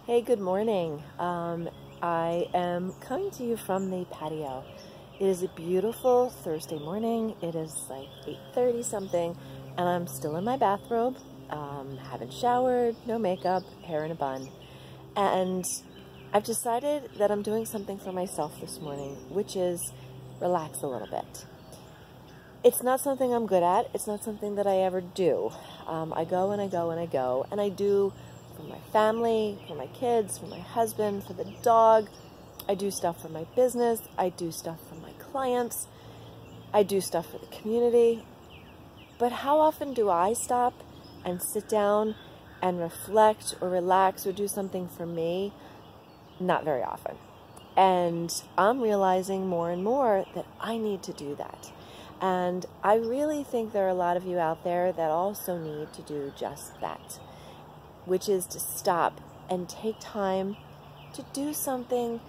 Hey, good morning. I am coming to you from the patio. It is a beautiful Thursday morning. It is like 8:30 something, and I'm still in my bathrobe. Haven't showered, no makeup, hair in a bun. And I've decided that I'm doing something for myself this morning, which is relax a little bit. It's not something I'm good at. It's not something that I ever do. I go and I go and I go, and I do for my family, for my kids, for my husband, for the dog. I do stuff for my business. I do stuff for my clients. I do stuff for the community. But how often do I stop and sit down and reflect or relax or do something for me? Not very often. And I'm realizing more and more that I need to do that. And I really think there are a lot of you out there that also need to do just that, which is to stop and take time to do something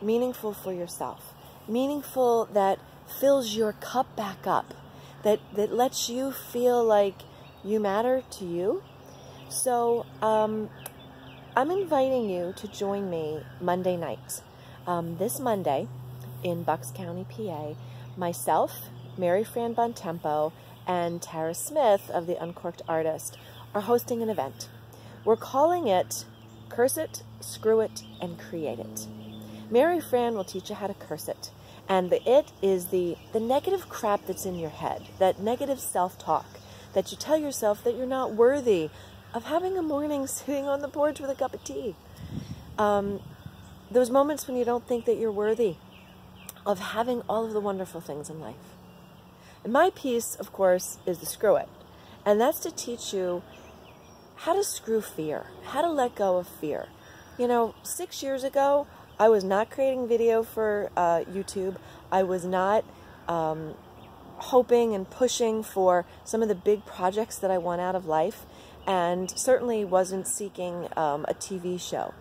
meaningful for yourself, meaningful that fills your cup back up, that lets you feel like you matter to you. So I'm inviting you to join me Monday night. This Monday in Bucks County, PA, myself, Mary Fran Bontempo, and Tara Smith of The Uncorked Artist are hosting an event. We're calling it Curse It, Screw It, and Create It. Mary Fran will teach you how to curse it. And the it is the negative crap that's in your head, that negative self-talk, that you tell yourself that you're not worthy of having a morning sitting on the porch with a cup of tea. Those moments when you don't think that you're worthy of having all of the wonderful things in life. And my piece, of course, is the screw it. And that's to teach you how to screw fear, how to let go of fear. You know, 6 years ago, I was not creating video for YouTube. I was not hoping and pushing for some of the big projects that I want out of life, and certainly wasn't seeking a TV show.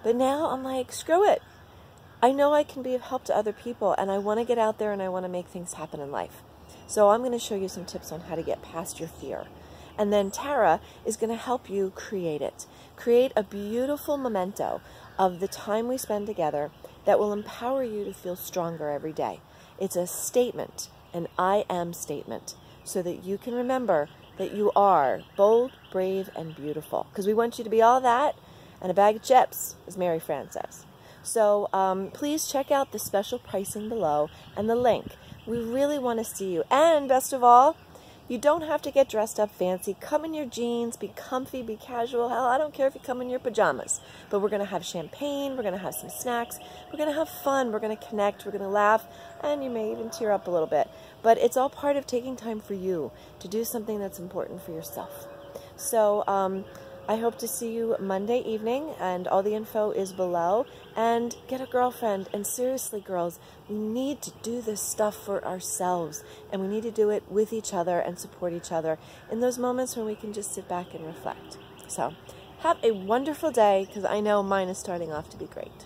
But now I'm like, screw it. I know I can be of help to other people, and I want to get out there and I want to make things happen in life. So I'm going to show you some tips on how to get past your fear. And then Tara is going to help you create it. Create a beautiful memento of the time we spend together that will empower you to feel stronger every day. It's a statement, an I am statement, so that you can remember that you are bold, brave, and beautiful. Because we want you to be all that and a bag of chips, as Mary Fran says. So please check out the special pricing below and the link. We really want to see you. And best of all, you don't have to get dressed up fancy. Come in your jeans, be comfy, be casual. Hell, I don't care if you come in your pajamas. But we're going to have champagne, we're going to have some snacks, we're going to have fun, we're going to connect, we're going to laugh, and you may even tear up a little bit. But it's all part of taking time for you to do something that's important for yourself. So I hope to see you Monday evening, and all the info is below. And get a girlfriend. And seriously, girls, we need to do this stuff for ourselves, and we need to do it with each other and support each other in those moments when we can just sit back and reflect. So have a wonderful day, because I know mine is starting off to be great.